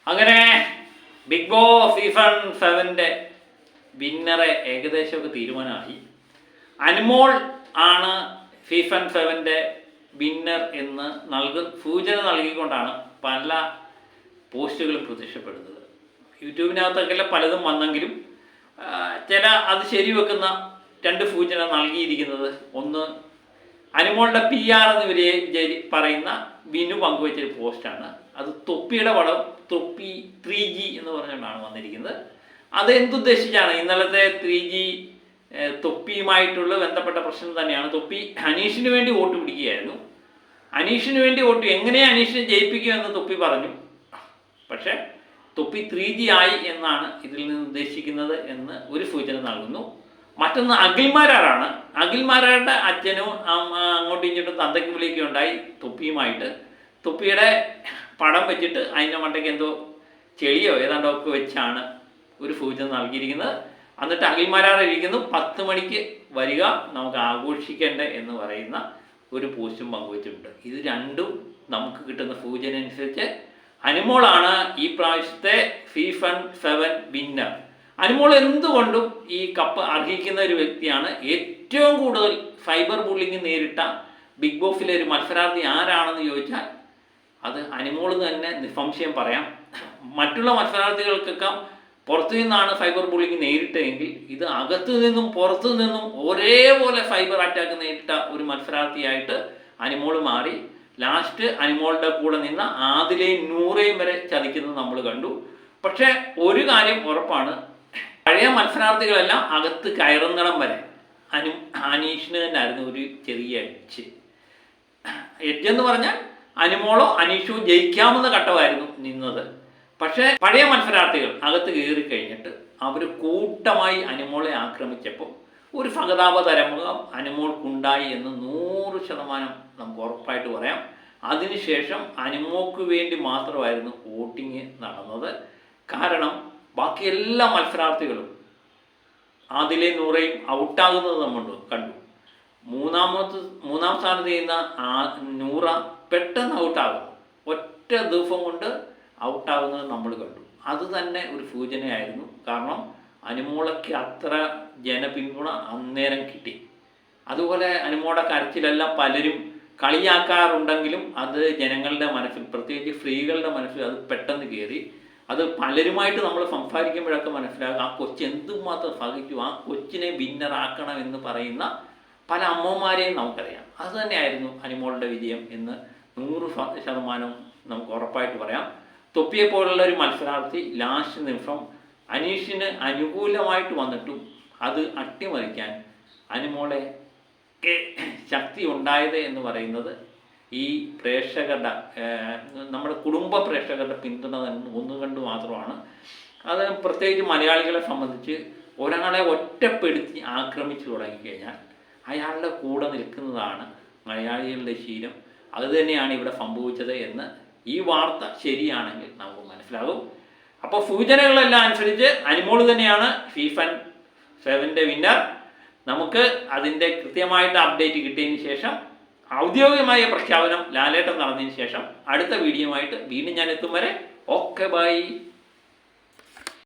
അങ്ങനെ big boss season 7 വിന്നറെ ഏകദേശമൊക്കെ തീരുമാനമായി. അനുമോൾ ആണ് സീസൺ 7 വിന്നർ എന്ന് സൂചന നൽകിക്കൊണ്ടാണ് പല പോസ്റ്റുകളും പ്രത്യക്ഷപ്പെടുന്നത്. യൂട്യൂബിനകത്തൊക്കെ പലതും വന്നെങ്കിലും ചില അത് ശരിവെക്കുന്ന രണ്ട് സൂചന നൽകിയിരിക്കുന്നത്, ഒന്ന് അനുമോളുടെ PR എന്ന് പറയുന്ന വിനു പങ്കുവച്ചൊരു പോസ്റ്റാണ്. അത് തൊപ്പിയുടെ പടം, തൊപ്പി 3G എന്ന് പറഞ്ഞുകൊണ്ടാണ് വന്നിരിക്കുന്നത്. അത് എന്തുദ്ദേശിച്ചാണ്? ഇന്നലത്തെ 3G തൊപ്പിയുമായിട്ടുള്ള ബന്ധപ്പെട്ട പ്രശ്നം തന്നെയാണ്. തൊപ്പി അനീഷിന് വേണ്ടി വോട്ട് പിടിക്കുകയായിരുന്നു. അനീഷിന് വേണ്ടി വോട്ട് എങ്ങനെയാണ് അനീഷിനെ ജയിപ്പിക്കുമെന്ന് തൊപ്പി പറഞ്ഞു. പക്ഷേ തൊപ്പി 3G ആയി എന്നാണ് ഇതിൽ നിന്ന് ഉദ്ദേശിക്കുന്നത് എന്ന് ഒരു സൂചന നൽകുന്നു. മറ്റൊന്ന് അഖിൽമാരാറാണ്. അഖിൽമാരാരുടെ അച്ഛനും അങ്ങോട്ടും ഇങ്ങോട്ടും തന്തയ്ക്ക് വിളിയൊക്കെ ഉണ്ടായി തൊപ്പിയുമായിട്ട്. തൊപ്പിയുടെ പടം വെച്ചിട്ട് അതിൻ്റെ മണ്ടയ്ക്ക് എന്തോ ചെളിയോ ഏതാണ്ടോ ഒക്കെ വെച്ചാണ് ഒരു സൂചന നൽകിയിരിക്കുന്നത്. എന്നിട്ട് അഖിൽമാരാറിരിക്കുന്നു 10 മണിക്ക് വരിക, നമുക്ക് ആഘോഷിക്കേണ്ടേ എന്ന് പറയുന്ന ഒരു പോസ്റ്റും പങ്കുവച്ചിട്ടുണ്ട്. ഇത് രണ്ടും നമുക്ക് കിട്ടുന്ന സൂചന അനുസരിച്ച് അനുമോളാണ് ഈ പ്രാവശ്യത്തെ സീസൺ 7 വിന്നർ. അനുമോൾ എന്തുകൊണ്ടും ഈ കപ്പ് അർഹിക്കുന്ന ഒരു വ്യക്തിയാണ്. ഏറ്റവും കൂടുതൽ സൈബർ ബുള്ളിങ് നേരിട്ട ബിഗ് ബോസിലെ ഒരു മത്സരാർത്ഥി ആരാണെന്ന് ചോദിച്ചാൽ അത് അനുമോൾ തന്നെ നിസ്സംശയം പറയാം. മറ്റുള്ള മത്സരാർത്ഥികൾക്കൊക്കെ പുറത്തു നിന്നാണ് സൈബർ ബുള്ളിങ് നേരിട്ടതെങ്കിൽ ഇത് അകത്തു നിന്നും പുറത്തു നിന്നും ഒരേപോലെ സൈബർ അറ്റാക്ക് നേരിട്ട ഒരു മത്സരാർത്ഥിയായിട്ട് അനുമോൾ മാറി. ലാസ്റ്റ് അനുമോളുടെ കൂടെ നിന്ന് ആദിലെയും നൂറേയും വരെ ചതിക്കുന്നത് നമ്മൾ കണ്ടു. പക്ഷേ ഒരു കാര്യം ഉറപ്പാണ്, പഴയ മത്സരാർത്ഥികളെല്ലാം അകത്ത് കയറുന്നിടം വരെ അനീഷിന് തന്നെ ആയിരുന്നു ഒരു ചെറിയ എഡ്ജ് എന്ന് പറഞ്ഞാൽ അനുമോളോ അനീഷോ ജയിക്കാമെന്ന ഘട്ടമായിരുന്നു നിന്നത്. പക്ഷേ പഴയ മത്സരാർത്ഥികൾ അകത്ത് കയറി കഴിഞ്ഞിട്ട് അവർ കൂട്ടമായി അനുമോളെ ആക്രമിച്ചപ്പോൾ ഒരു സഹതാപ തരംഗം അനുമോൾക്കുണ്ടായി എന്ന് 100% നമുക്ക് ഉറപ്പായിട്ട് പറയാം. അതിനുശേഷം അനുമോൾക്ക് വേണ്ടി മാത്രമായിരുന്നു വോട്ടിങ് നടന്നത്. കാരണം ബാക്കി എല്ലാ മത്സരാർത്ഥികളും ആദിലെ നൂറയും ഔട്ടാകുന്നത് നമ്മൾ കണ്ടു. മൂന്നാം സ്ഥാനത്ത് ചെയ്യുന്ന നൂറ പെട്ടെന്ന് ഔട്ടാകും, ഒറ്റ ദിവസം കൊണ്ട് ഔട്ടാകുന്നത് നമ്മൾ കണ്ടു. അത് തന്നെ ഒരു സൂചനയായിരുന്നു. കാരണം അനുമോളയ്ക്ക് അത്ര ജനപിന്തുണ അന്നേരം കിട്ടി. അതുപോലെ അനുമോളുടെ കരച്ചിലെല്ലാം പലരും കളിയാക്കാറുണ്ടെങ്കിലും അത് ജനങ്ങളുടെ മനസ്സിൽ, പ്രത്യേകിച്ച് സ്ത്രീകളുടെ മനസ്സിൽ അത് പെട്ടെന്ന് കയറി. അത് പലരുമായിട്ട് നമ്മൾ സംസാരിക്കുമ്പോഴൊക്കെ മനസ്സിലാകും, ആ കൊച്ച് എന്തുമാത്രം സഹിച്ചു, ആ കൊച്ചിനെ വിന്നറാക്കണം എന്ന് പറയുന്ന പല അമ്മമാരെയും നമുക്കറിയാം. അത് തന്നെയായിരുന്നു അനുമോളുടെ വിജയം എന്ന് 100% നമുക്ക് ഉറപ്പായിട്ട് പറയാം. തൊപ്പിയെപ്പോലുള്ള ഒരു മത്സരാർത്ഥി ലാസ്റ്റ് നിമിഷം അനീഷിന് അനുകൂലമായിട്ട് വന്നിട്ടും അത് അട്ടിമറിക്കാൻ അനുമോളെ ശക്തി ഉണ്ടായത് എന്ന് പറയുന്നത് ഈ പ്രേക്ഷകരുടെ, നമ്മുടെ കുടുംബ പ്രേക്ഷകരുടെ പിന്തുണ ഒന്നുകണ്ട് മാത്രമാണ്. അത് പ്രത്യേകിച്ച് മലയാളികളെ സംബന്ധിച്ച് ഒരാളെ ഒറ്റപ്പെടുത്തി ആക്രമിച്ചു തുടങ്ങിക്കഴിഞ്ഞാൽ അയാളുടെ കൂടെ നിൽക്കുന്നതാണ് മലയാളികളുടെ ശീലം. അതുതന്നെയാണ് ഇവിടെ സംഭവിച്ചത് എന്ന് ഈ വാർത്ത ശരിയാണെങ്കിൽ നമുക്ക് മനസ്സിലാകും. അപ്പോൾ സൂചനകളെല്ലാം അനുസരിച്ച് അനുമോൾ തന്നെയാണ് സീസൺ 7 വിന്നർ. നമുക്ക് അതിൻ്റെ കൃത്യമായിട്ട് അപ്ഡേറ്റ് കിട്ടിയതിന് ശേഷം, ഔദ്യോഗികമായ പ്രഖ്യാപനം ലാലേട്ടൻ നടന്നതിന് ശേഷം അടുത്ത വീഡിയോയുമായിട്ട് വീണ്ടും ഞാൻ എത്തും വരെ ഓക്കെ ബൈ.